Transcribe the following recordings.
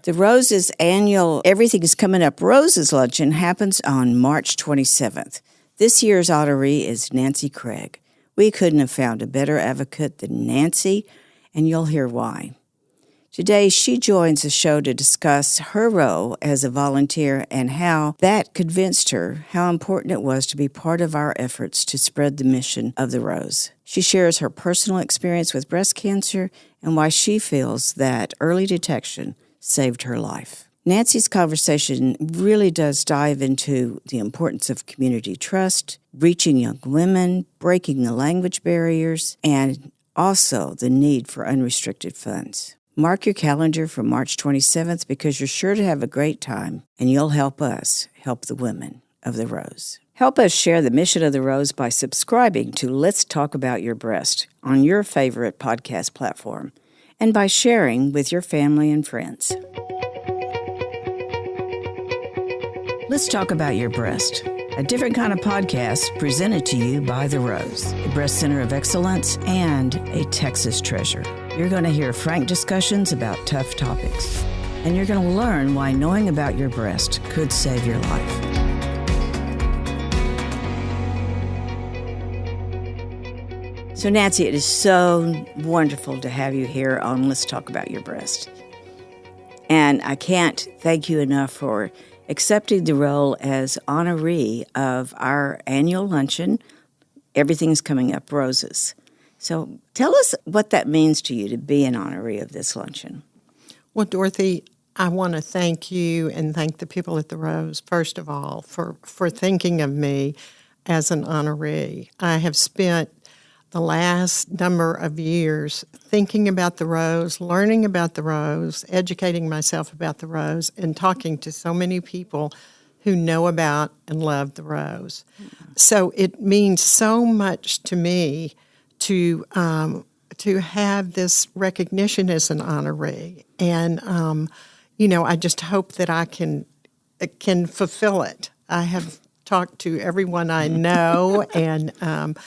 The Roses annual Everything is Coming Up Roses Luncheon happens on March 27th. This year's honoree is Nancy Craig. We couldn't have found a better advocate than Nancy, and you'll hear why. Today, she joins the show to discuss her role as a volunteer and how that convinced her how important it was to be part of our efforts to spread the mission of the Rose. She shares her personal experience with breast cancer and why she feels that early detection saved her life. Nancy's conversation really does dive into the importance of community trust, reaching young women, breaking the language barriers, and also the need for unrestricted funds. Mark your calendar for March 27th because you're sure to have a great time, and you'll help us help the women of the Rose. Help us share the mission of the Rose by subscribing to Let's Talk About Your Breast on your favorite podcast platform, and by sharing with your family and friends. Let's Talk About Your Breast, a different kind of podcast presented to you by The Rose, a breast center of excellence and a Texas treasure. You're going to hear frank discussions about tough topics, and you're going to learn why knowing about your breast could save your life. So Nancy, it is so wonderful to have you here on Let's Talk About Your Breast. And I can't thank you enough for accepting the role as honoree of our annual luncheon, Everything's Coming Up Roses. So tell us what that means to you to be an honoree of this luncheon. Well, Dorothy, I want to thank you and thank the people at the Rose, first of all, for thinking of me as an honoree. I have spent the last number of years thinking about the Rose, learning about the Rose, educating myself about the Rose, and talking to so many people who know about and love the Rose. So it means so much to me to have this recognition as an honoree, and I just hope that I can fulfill it. I have talked to everyone I know, and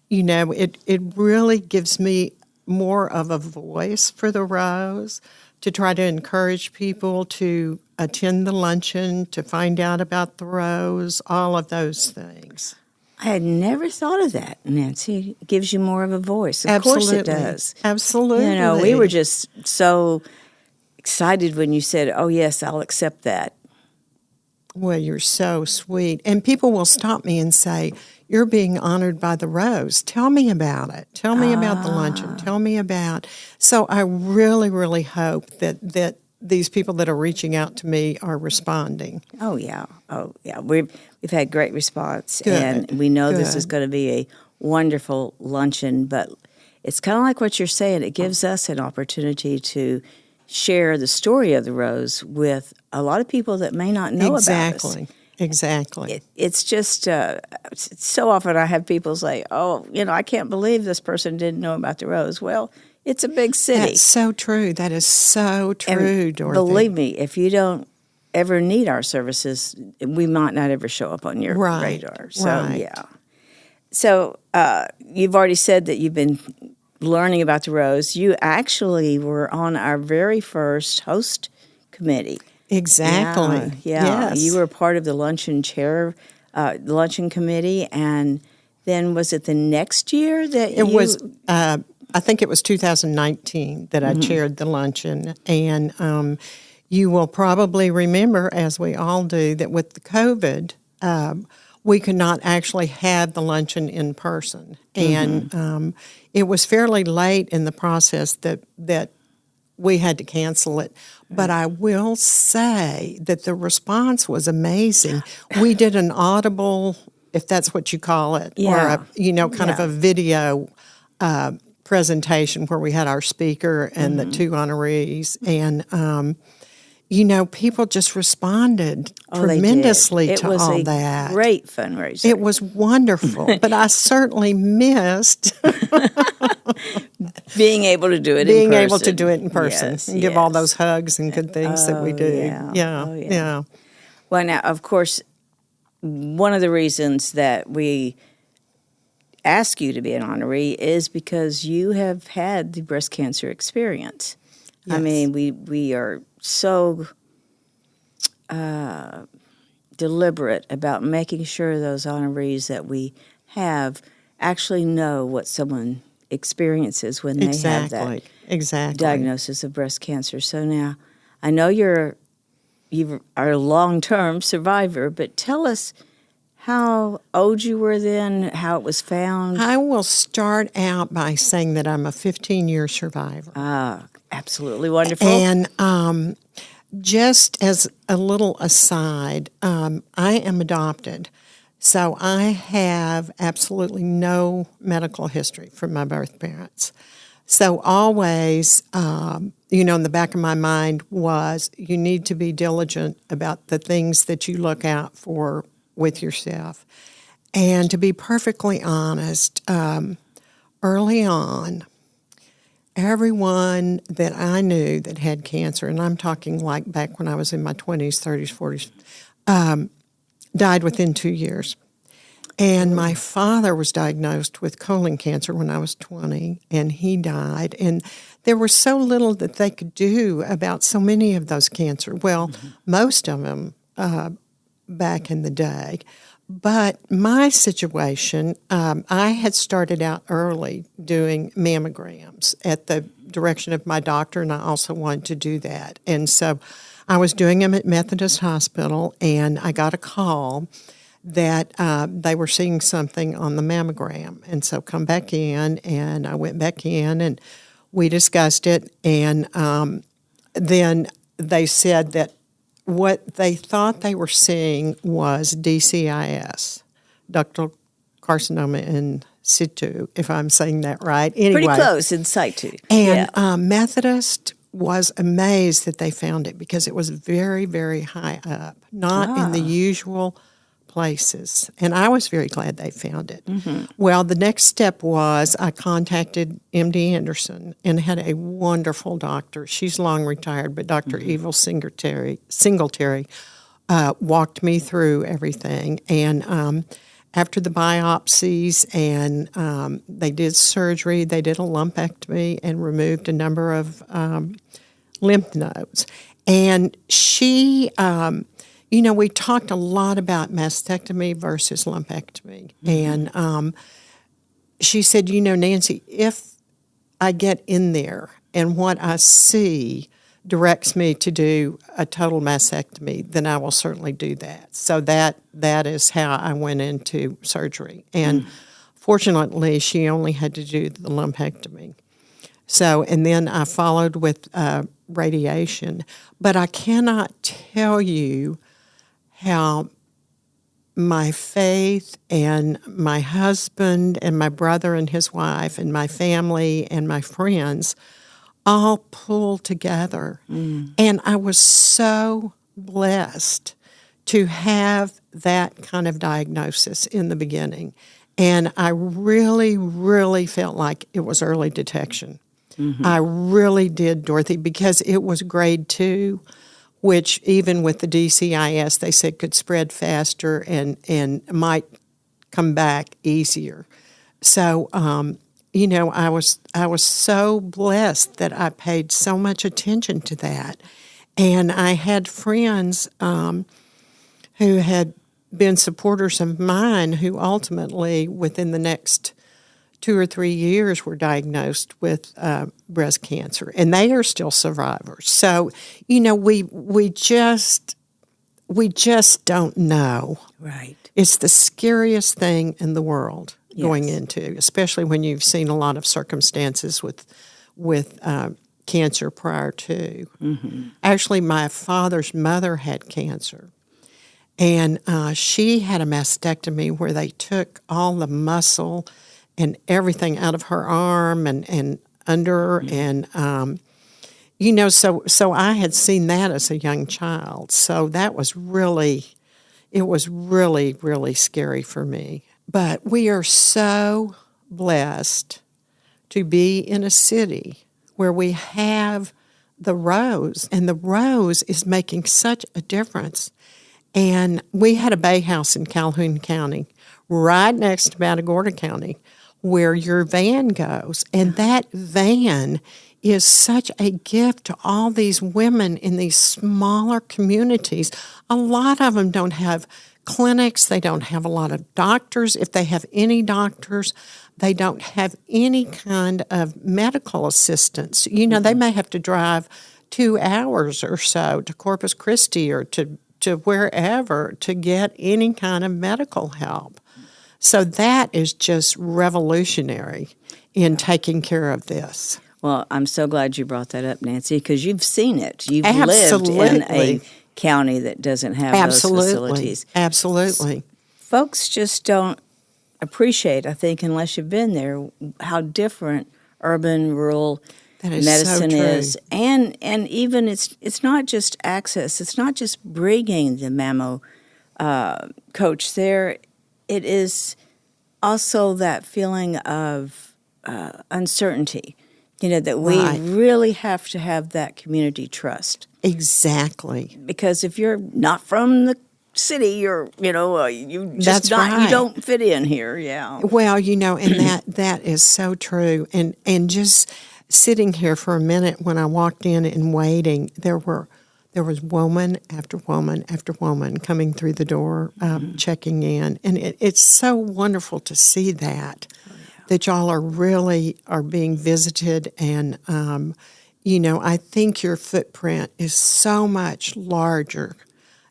it really gives me more of a voice for the Rose, to try to encourage people to attend the luncheon, to find out about the Rose, all of those things. I had never thought of that, Nancy. It gives you more of a voice. Of Absolutely. course it does. Absolutely. We were just so excited when you said, oh, yes, I'll accept that. Well, you're so sweet. And people will stop me and say, you're being honored by the Rose. Tell me about it. Tell me about the luncheon. Tell me about. So I really, really hope that these people that are reaching out to me are responding. Oh, yeah. We've had great response. Good. And we know Good. this is going to be a wonderful luncheon. But it's kind of like what you're saying. It gives us an opportunity to share the story of the Rose with a lot of people that may not know about us. Exactly. It's just so often I have people say, oh, I can't believe this person didn't know about the Rose. Well, it's a big city. That's so true. That is so true, And Dorothy. believe me, if you don't ever need our services, we might not ever show up on your radar. So, right. yeah. So you've already said that you've been learning about the Rose. You actually were on our very first host committee. Exactly. Yeah. Yes. You were part of the luncheon the luncheon committee, and then was it the next year that it was? I think it was 2019 that I chaired the luncheon, and you will probably remember, as we all do, that with the COVID, we could not actually have the luncheon in person, and it was fairly late in the process that we had to cancel it. But I will say that the response was amazing. We did an audible, if that's what you call it, or kind of a video presentation where we had our speaker and the two honorees, and people just responded tremendously to all that. It was a great fundraiser. It was wonderful, but I certainly missed being able to do it in person. Yes, and give all those hugs and good things that we do. Yeah. Well, now, of course, one of the reasons that we ask you to be an honoree is because you have had the breast cancer experience. Yes. I mean, we are so deliberate about making sure those honorees that we have actually know what someone experiences when they have that Exactly. diagnosis of breast cancer. So now, I know you are a long-term survivor, but tell us how old you were then, how it was found. I will start out by saying that I'm a 15-year survivor. Absolutely wonderful. And just as a little aside, I am adopted. So I have absolutely no medical history from my birth parents. So always, in the back of my mind was you need to be diligent about the things that you look out for with yourself. And to be perfectly honest, early on, everyone that I knew that had cancer, and I'm talking like back when I was in my 20s, 30s, 40s, died within 2 years. And my father was diagnosed with colon cancer when I was 20, and he died. And there was so little that they could do about so many of those cancer. Well, most of them back in the day. But my situation, I had started out early doing mammograms at the direction of my doctor, and I also wanted to do that. And so I was doing them at Methodist Hospital, and I got a call that they were seeing something on the mammogram. And so come back in, and I went back in, and we discussed it. And then they said that what they thought they were seeing was DCIS, ductal carcinoma in situ, if I'm saying that right. Anyway, pretty close in situ. And Methodist was amazed that they found it because it was very, very high up, not in the usual places. And I was very glad they found it. Well, the next step was I contacted MD Anderson and had a wonderful doctor. She's long retired, but Dr. Evil Singletary walked me through everything. And after the biopsies and they did surgery, they did a lumpectomy and removed a number of lymph nodes. And she... we talked a lot about mastectomy versus lumpectomy. And she said, Nancy, if I get in there and what I see directs me to do a total mastectomy, then I will certainly do that. So that is how I went into surgery. And fortunately, she only had to do the lumpectomy. So, and then I followed with radiation. But I cannot tell you how my faith and my husband and my brother and his wife and my family and my friends all pulled together. And I was so blessed to have that kind of diagnosis in the beginning. And I really, really felt like it was early detection. I really did, Dorothy, because it was grade 2, which even with the DCIS, they said could spread faster and might come back easier. So, I was so blessed that I paid so much attention to that. And I had friends who had been supporters of mine who ultimately, within the next 2 or 3 years, were diagnosed with breast cancer, and they are still survivors. So, we just don't know. Right. It's the scariest thing in the world going into, especially when you've seen a lot of circumstances with cancer prior to. Actually, my father's mother had cancer, and she had a mastectomy where they took all the muscle and everything out of her arm and under, and so I had seen that as a young child. So that was really scary for me. But we are so blessed to be in a city where we have the Rose, and the Rose is making such a difference. And we had a bay house in Calhoun County, right next to Matagorda County, where your van goes. And that van is such a gift to all these women in these smaller communities. A lot of them don't have clinics. They don't have a lot of doctors. If they have any doctors, they don't have any kind of medical assistance. You know, they may have to drive 2 hours or so to Corpus Christi or to wherever to get any kind of medical help. So that is just revolutionary in taking care of this. Well, I'm so glad you brought that up, Nancy, because you've seen it. You've Absolutely. lived in a county that doesn't have those facilities. Absolutely. Folks just don't appreciate, I think, unless you've been there, how different urban, rural medicine is. And even it's not just access. It's not just bringing the mammo coach there. It is also that feeling of uncertainty, you know, that we really have to have that community trust. Exactly. Because if you're not from the city, you're, you just That's right. You don't fit in here, yeah. Well, you know, and that is so true. And just sitting here for a minute when I walked in and waiting, there was woman after woman after woman coming through the door, checking in. And it's so wonderful to see that, that y'all are being visited. And, I think your footprint is so much larger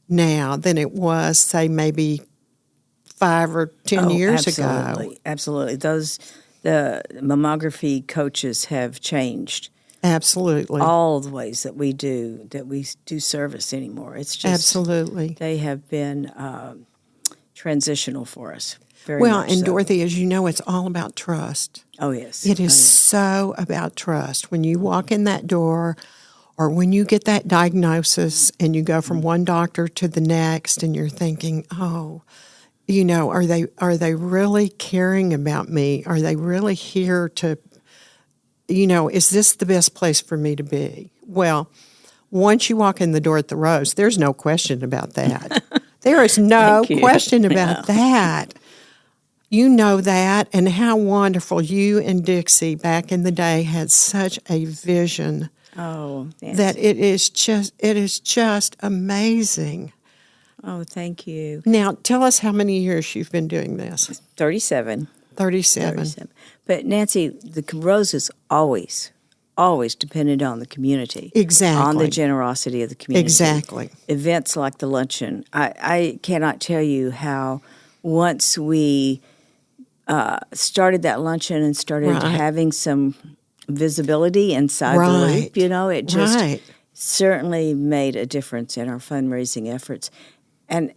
now than it was, say, maybe 5 or 10 years ago. Absolutely. The mammography coaches have changed. Absolutely. All the ways that we do service anymore. It's just absolutely. They have been transitional for us. Very well, much and so. Dorothy, as you know, it's all about trust. Oh, yes. It is so about trust. When you walk in that door or when you get that diagnosis and you go from one doctor to the next and you're thinking, oh, are they really caring about me? Are they really here to, is this the best place for me to be? Well, once you walk in the door at the Rose, there's no question about that. There is no question about that. You know that, and how wonderful you and Dixie back in the day had such a vision. Oh, yes. That it is just amazing. Oh, thank you. Now, tell us how many years you've been doing this. 37. 37. But Nancy, the Roses always depended on the community. Exactly. On the generosity of the community. Exactly. Events like the luncheon. I cannot tell you how once we started that luncheon and started having some visibility inside the loop, it just certainly made a difference in our fundraising efforts. And,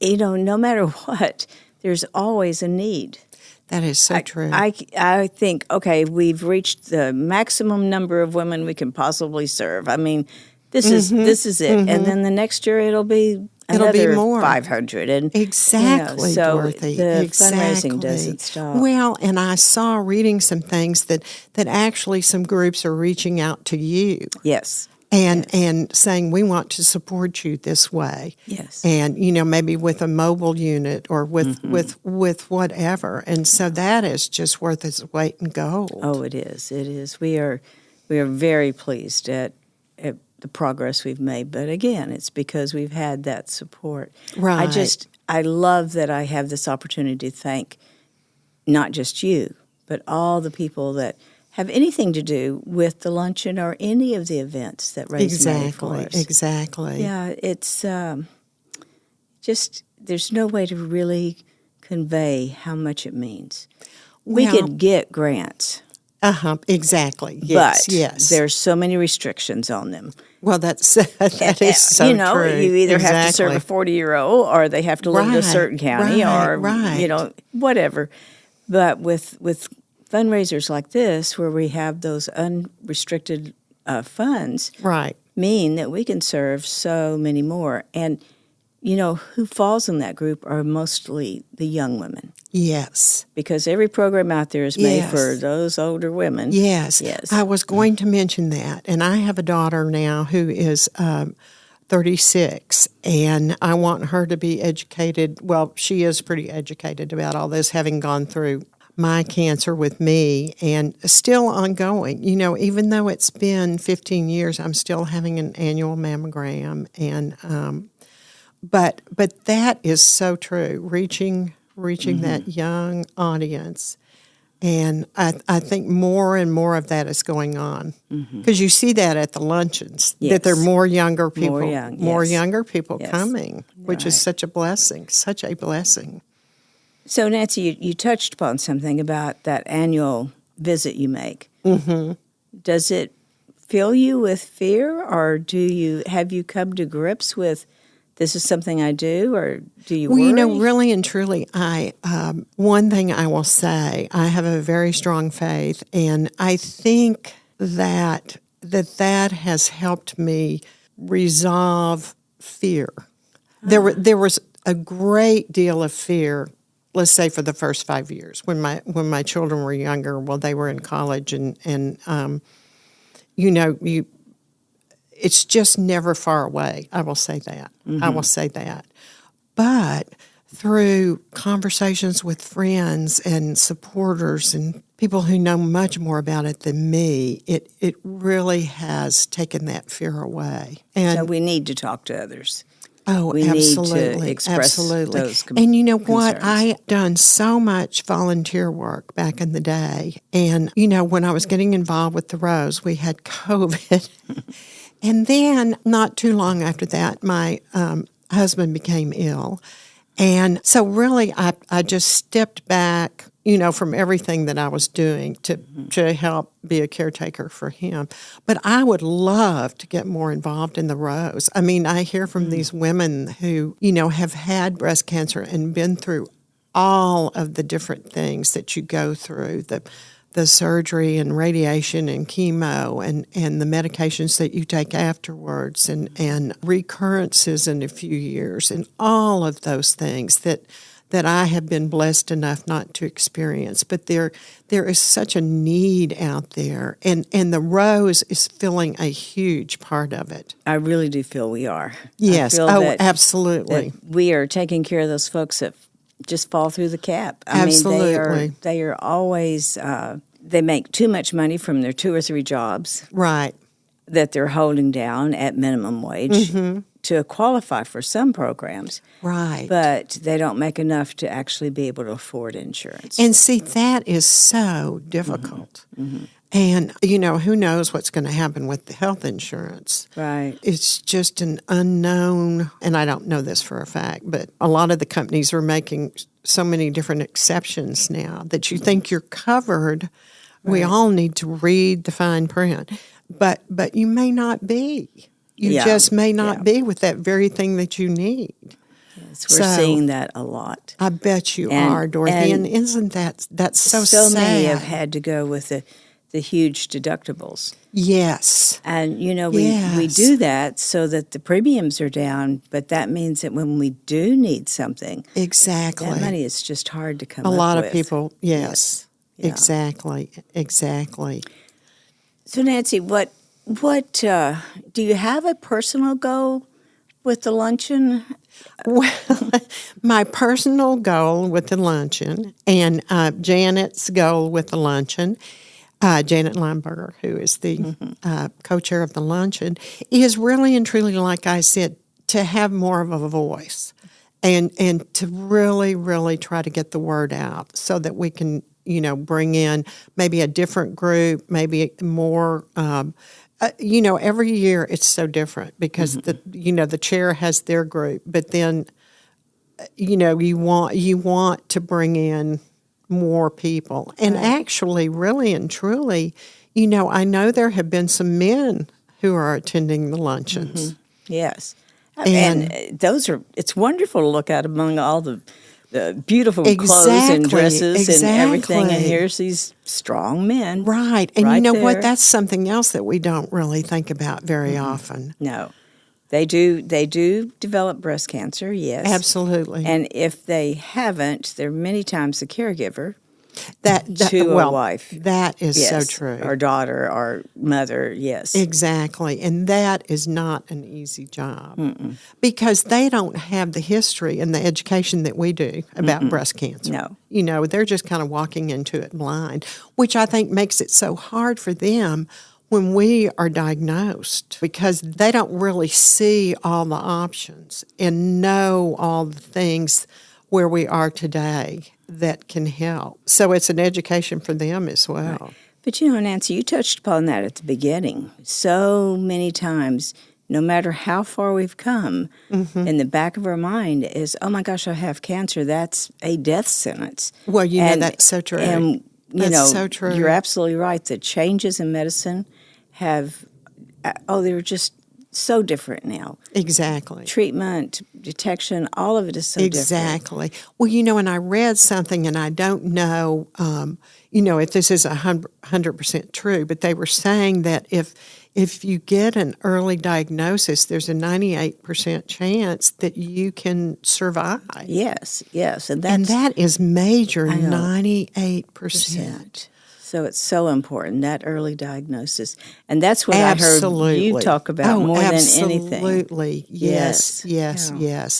no matter what, there's always a need. That is so true. I think, okay, we've reached the maximum number of women we can possibly serve. I mean, this is it. Mm-hmm. And then the next year it'll be more 500. And exactly, Dorothy. The fundraising doesn't stop. Well, and I saw reading some things that actually some groups are reaching out to you. Yes. And saying, we want to support you this way. Yes. And, maybe with a mobile unit or with whatever. And so that is just worth its weight in gold. Oh, it is. It is. We are very pleased at the progress we've made. But again, it's because we've had that support. Right. I love that I have this opportunity to thank not just you, but all the people that have anything to do with the luncheon or any of the events that raise money for us. Exactly. Yeah, it's just there's no way to really convey how much it means. We could get grants. Exactly. Yes. But there's so many restrictions on them. Well, that is so true. You either have to serve a 40-year-old or they have to live in a certain county or whatever. But with fundraisers like this, where we have those unrestricted funds, mean that we can serve so many more. And, who falls in that group are mostly the young women. Yes. Because every program out there is made for those older women. Yes. I was going to mention that. And I have a daughter now who is 36, and I want her to be educated. Well, she is pretty educated about all this, having gone through my cancer with me and still ongoing. You know, even though it's been 15 years, I'm still having an annual mammogram. And but that is so true, reaching that young audience. And I think more and more of that is going on because you see that at the luncheons, that there are more younger people, younger people coming, which is such a blessing, such a blessing. So, Nancy, you touched upon something about that annual visit you make. Mm-hmm. Does it fill you with fear, or have you come to grips with this is something I do, or do you worry? Well, you know, really and truly, one thing I will say, I have a very strong faith, and I think that has helped me resolve fear. There was a great deal of fear, let's say for the first 5 years when my children were younger. Well, they were in college, and it's just never far away. I will say that. I will say that. But through conversations with friends and supporters and people who know much more about it than me, it really has taken that fear away. And so we need to talk to others. Oh, we absolutely. need to express those And you know what? concerns. I've done so much volunteer work back in the day. And, you know, when I was getting involved with the Rose, we had COVID. And then not too long after that, my husband became ill. And so really I just stepped back, you know, from everything that I was doing to help be a caretaker for him. But I would love to get more involved in the Rose. I mean, I hear from these women who, you know, have had breast cancer and been through all of the different things that you go through, the surgery and radiation and chemo and the medications that you take afterwards and recurrences in a few years and all of those things that I have been blessed enough not to experience. But there is such a need out there, and the Rose is filling a huge part of it. I really do feel we are. Yes, absolutely. That we are taking care of those folks that just fall through the cap. Absolutely. They are always, they make too much money from their 2 or 3 jobs. Right. That they're holding down at minimum wage to qualify for some programs. Right. But they don't make enough to actually be able to afford insurance. And see, that is so difficult. And, you know, who knows what's going to happen with the health insurance. Right. It's just an unknown, and I don't know this for a fact, but a lot of the companies are making so many different exceptions now that you think you're covered. Right. We all need to read the fine print. But you may not be. You just may not be with that very thing that you need. Yes, we're seeing that a lot. I bet you are, Dorothy. And isn't that's so sad? So many have had to go with the huge deductibles. Yes. And, you know, we do that so that the premiums are down, but that means that when we do need something, exactly, that money is just hard to come up with. A lot of people, yes. Yeah. Exactly. So, Nancy, what do you have a personal goal with the luncheon? Well, my personal goal with the luncheon and Janet's goal with the luncheon, Janet Lineberger, who is the co-chair of the luncheon, is really and truly, like I said, to have more of a voice and to really, really try to get the word out so that we can, you know, bring in maybe a different group, maybe more. You know, every year it's so different because the chair has their group, but then, you know, you want to bring in more people. And actually, really and truly, you know, I know there have been some men who are attending the luncheons. Yes. And it's wonderful to look at among all the beautiful clothes and dresses and everything. And here's these strong men. Right. And you know what? That's something else that we don't really think about very often. No. They do develop breast cancer, yes. Absolutely. And if they haven't, they're many times the caregiver. to a wife. That is so Yes, true. our daughter, our mother, yes. Exactly. And that is not an easy job because they don't have the history and the education that we do about breast cancer. No. You know, they're just kind of walking into it blind, which I think makes it so hard for them when we are diagnosed because they don't really see all the options and know all the things where we are today that can help. So it's an education for them as well. Right. But you know, Nancy, you touched upon that at the beginning. So many times, no matter how far we've come, in the back of our mind is, oh my gosh, I have cancer. That's a death sentence. Well, you know, that's so true. And, That's so true. You're absolutely right. The changes in medicine they're just so different now. Exactly. Treatment, detection, all of it is so different. Exactly. Well, you know, and I read something, and I don't know, if this is 100% true, but they were saying that if you get an early diagnosis, there's a 98% chance that you can survive. Yes. And that is major, 98%. So it's so important, that early diagnosis. And that's what Absolutely. I heard you talk about more than anything. Absolutely. Yes.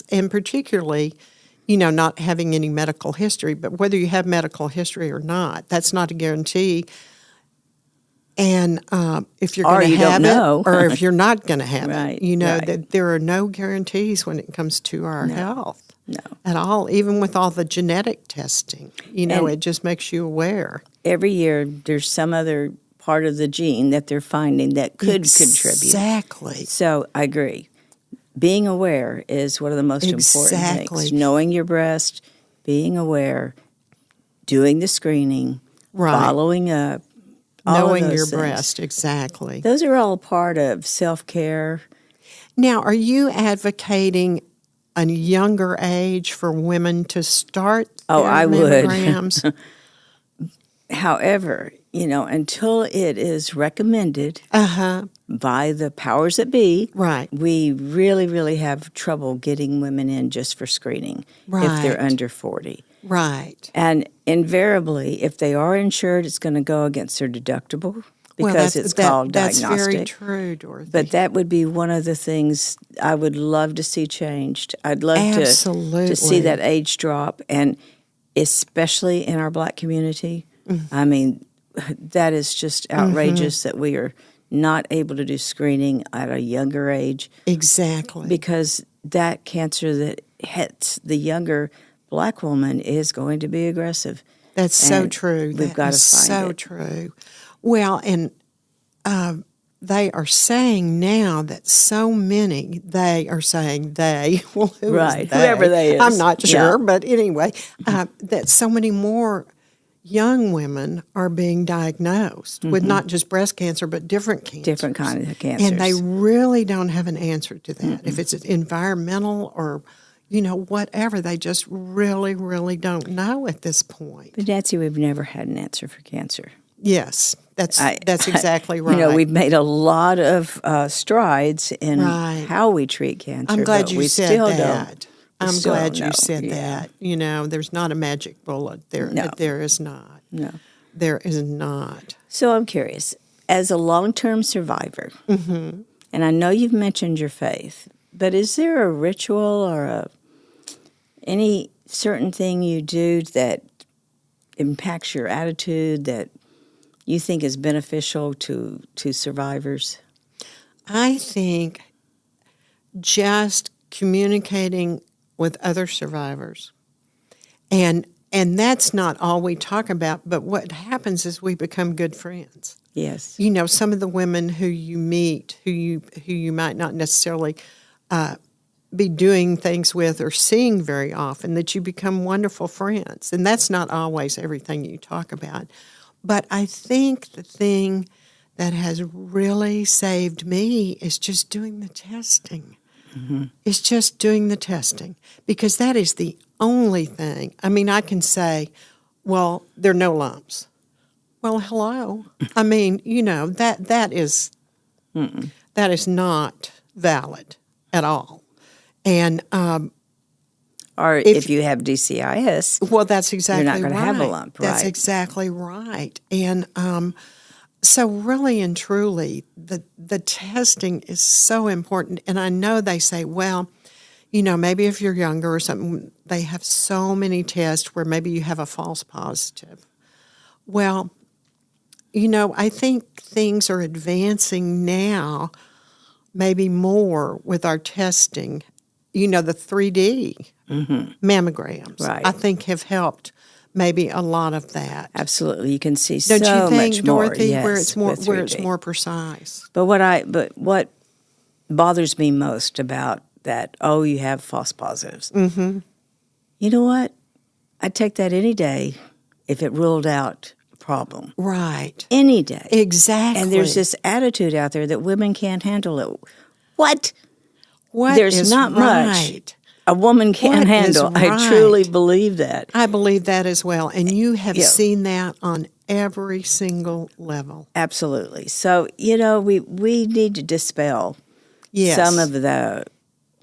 And particularly, not having any medical history, but whether you have medical history or not, that's not a guarantee. And if you're going to have it or if you're not going to have it, that there are no guarantees when it comes to our health. No. At all, even with all the genetic testing. It just makes you aware. Every year there's some other part of the gene that they're finding that could contribute. Exactly. So I agree. Being aware is one of the most important things. Knowing your breast, being aware, doing the screening, following up, knowing your breast, exactly. Those are all part of self-care. Now, are you advocating a younger age for women to start their mammograms? Would. However, until it is recommended by the powers that be, we really, really have trouble getting women in just for screening if they're under 40. Right. And invariably, if they are insured, it's going to go against their deductible because it's called diagnostic. That's very true, Dorothy. But that would be one of the things I would love to see changed. I'd love to see that age drop, and especially in our Black community. I mean, that is just outrageous that we are not able to do screening at a younger age. Exactly. Because that cancer that hits the younger Black woman is going to be aggressive. That's so true. We've got to find it. So true. Well, and they are saying now that so many, well, who is they? Whoever they is. I'm not sure, but anyway, that so many more young women are being diagnosed with not just breast cancer, but different cancers. Different kinds of cancers. And they really don't have an answer to that. If it's environmental or whatever, they just really, really don't know at this point. But Nancy, we've never had an answer for cancer. Yes, that's exactly right. We've made a lot of strides in how we treat cancer. I'm glad you said that. I'm glad you said that. There's not a magic bullet. There is not. No. There is not. So I'm curious, as a long-term survivor, and I know you've mentioned your faith, but is there a ritual or any certain thing you do that impacts your attitude that you think is beneficial to survivors? I think just communicating with other survivors. And that's not all we talk about, but what happens is we become good friends. Yes. Some of the women who you meet, who you might not necessarily be doing things with or seeing very often, that you become wonderful friends. And that's not always everything you talk about. But I think the thing that has really saved me is just doing the testing. It's just doing the testing, because that is the only thing. I mean, I can say, well, there are no lumps. Well, hello. I mean, that is not valid at all. And Or if you have DCIS, well, that's exactly you're not going right. to have a lump, right? That's exactly right. And so really and truly, the testing is so important. And I know they say, well, maybe if you're younger or something, they have so many tests where maybe you have a false positive. Well, I think things are advancing now, maybe more with our testing. The 3D mammograms, Right. I think, have helped maybe a lot of that. Absolutely, you can see Don't you think, much more. Dorothy, Yes, where it's more with where it's 3D. more precise? But what bothers me most about that? Oh, you have false positives. Mm-hmm. You know what? I'd take that any day if it ruled out a problem. Right. Any day. Exactly. And there's this attitude out there that women can't handle it. What? What There's is not right? much a woman can't What is handle. I right? truly believe that. I believe that as well. And you have Yeah. seen that on every single level. Absolutely. So, we need to dispel Yes. some of the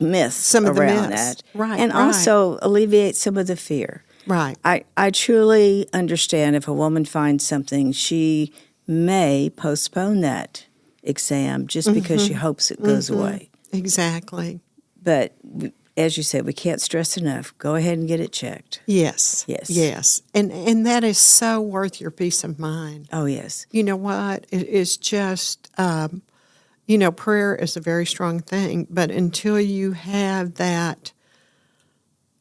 myths Some of the around myths. that. Right, And right. also alleviate some of the fear. Right. I truly understand if a woman finds something, she may postpone that exam just because she hopes it goes away. Exactly. But as you said, we can't stress enough. Go ahead and get it checked. Yes. Yes. Yes. And that is so worth your peace of mind. Oh, yes. You know what? It is just, prayer is a very strong thing, but until you have that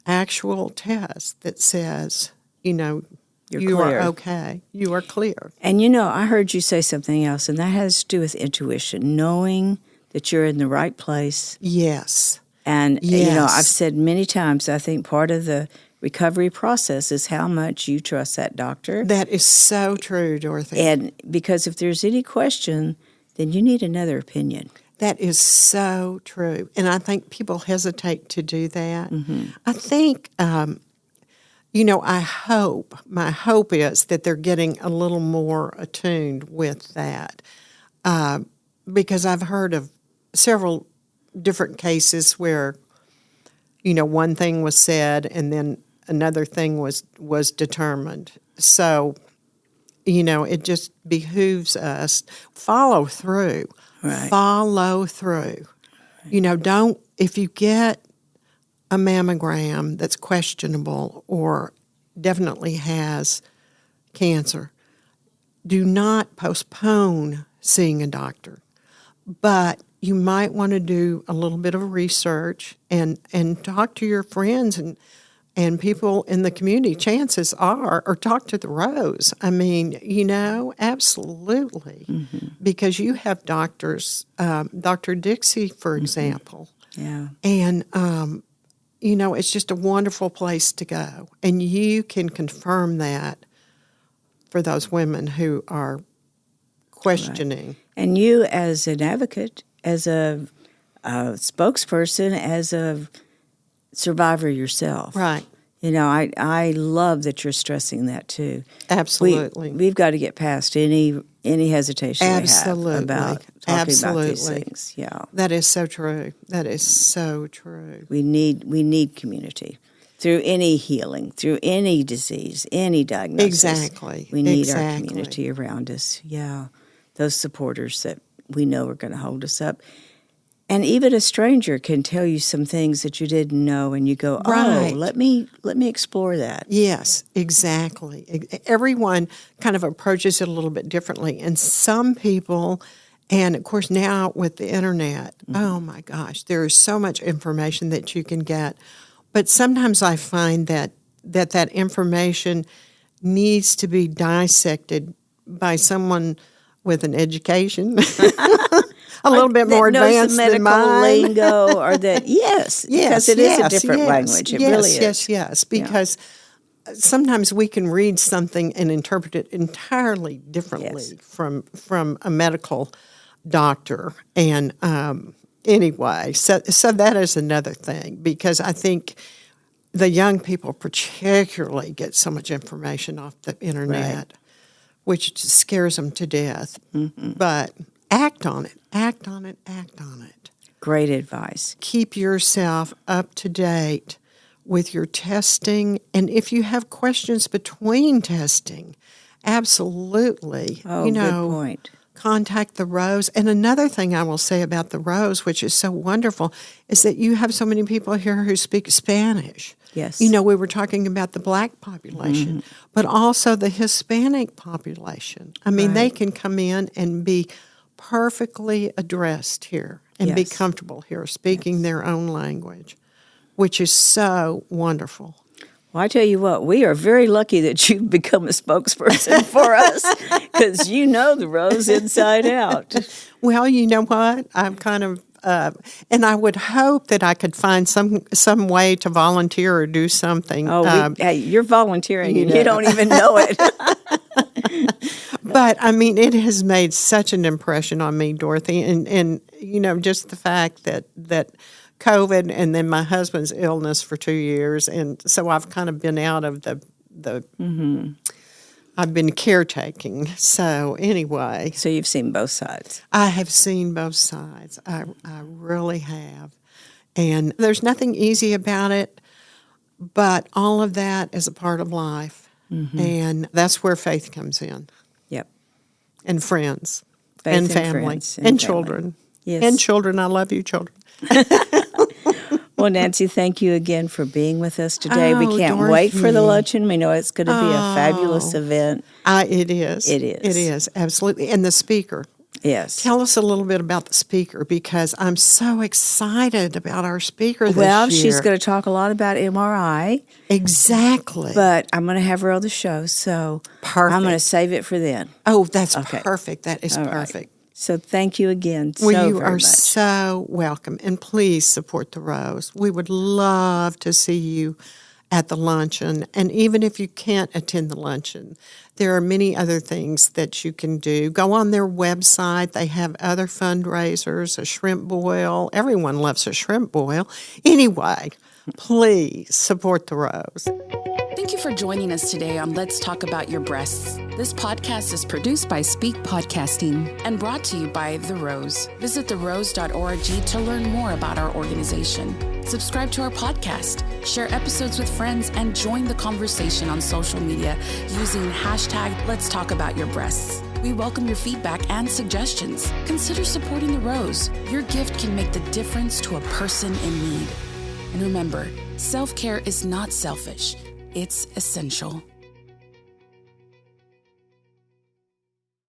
actual test that says, you clear. are okay, you are clear. And I heard you say something else, and that has to do with intuition, knowing that you're in the right place. Yes. And, Yes. I've said many times, I think part of the recovery process is how much you trust that doctor. That is so true, Dorothy. And because if there's any question, then you need another opinion. That is so true. And I think people hesitate to do that. Mm-hmm. I think, my hope is that they're getting a little more attuned with that. Because I've heard of several different cases where, one thing was said and then another thing was determined. So, it just behooves us follow through. Right. Follow through. Don't, if you get a mammogram that's questionable or definitely has cancer, do not postpone seeing a doctor. But you might want to do a little bit of research and talk to your friends and people in the community, chances are, or talk to the Rose. I mean, absolutely. Mm-hmm. Because you have doctors, Dr. Dixie, for example. Yeah. And, it's just a wonderful place to go. And you can confirm that for those women who are questioning. Right. And you as an advocate, as a spokesperson, as a survivor yourself. Right. I love that you're stressing that too. Absolutely. We've got to get past any hesitation Absolutely. we have about talking Absolutely. about these things. Yeah. That is so true. That is so true. We need community. Through any healing, through any disease, any diagnosis. Exactly. We need our community around us. Yeah. Those supporters that we know are going to hold us up. And even a stranger can tell you some things that you didn't know, and you go, right. let me explore that. Yes, exactly. Everyone kind of approaches it a little bit differently. And some people, and of course now with the internet, oh my gosh, there is so much information that you can get. But sometimes I find that information needs to be dissected by someone with an education. A little bit more advanced than mine. Lingo or that, yes, because it is a different language. It really is. Yes, because sometimes we can read something and interpret it entirely differently from a medical doctor. And anyway, so that is another thing, because I think the young people particularly get so much information off the internet, which scares them to death. Mm-hmm. But act on it. Act on it. Great advice. Keep yourself up to date with your testing. And if you have questions between testing, absolutely, Oh, good point. contact the Rose. And another thing I will say about the Rose, which is so wonderful, is that you have so many people here who speak Spanish. Yes. We were talking about the Black population, but also the Hispanic population. I mean, they can come in and be perfectly addressed here and be comfortable here speaking their own language, which is so wonderful. Well, I tell you what, we are very lucky that you've become a spokesperson for us because you know the Rose inside out. Well, you know what? I'm kind of, and I would hope that I could find some way to volunteer or do something. Oh, hey, you're volunteering and you don't even know it. But, I mean, it has made such an impression on me, Dorothy, and just the fact that COVID and then my husband's illness for 2 years, and so I've kind of been out of the I've been caretaking. So anyway. So you've seen both sides. I have seen both sides. I really have. And there's nothing easy about it, but all of that is a part of life. And that's where faith comes in. Yep. And friends. Faith and family. friends And children. Yes. And children. I love you, children. Well, Nancy, thank you again for being with us today. We Oh, can't wait for the Dorothy. luncheon. We know it's going to be a fabulous event. It is. It is. It is, absolutely. And the speaker. Yes. Tell us a little bit about the speaker, because I'm so excited about our speaker this Well, year. she's going to talk a lot about MRI, Exactly. but I'm going to have her on the show, so Perfect. I'm going to save it for then. Oh, that's Okay. perfect. That is All right. perfect. So thank you again so Well, you very are much. so welcome. And please support the Rose. We would love to see you at the luncheon. And even if you can't attend the luncheon, there are many other things that you can do. Go on their website. They have other fundraisers, a shrimp boil. Everyone loves a shrimp boil. Anyway, please support the Rose. Thank you for joining us today on Let's Talk About Your Breasts. This podcast is produced by Speak Podcasting and brought to you by The Rose. Visit therose.org to learn more about our organization. Subscribe to our podcast, share episodes with friends, and join the conversation on social media using hashtag Let's Talk About Your Breasts. We welcome your feedback and suggestions. Consider supporting The Rose. Your gift can make the difference to a person in need. And remember, self-care is not selfish. It's essential.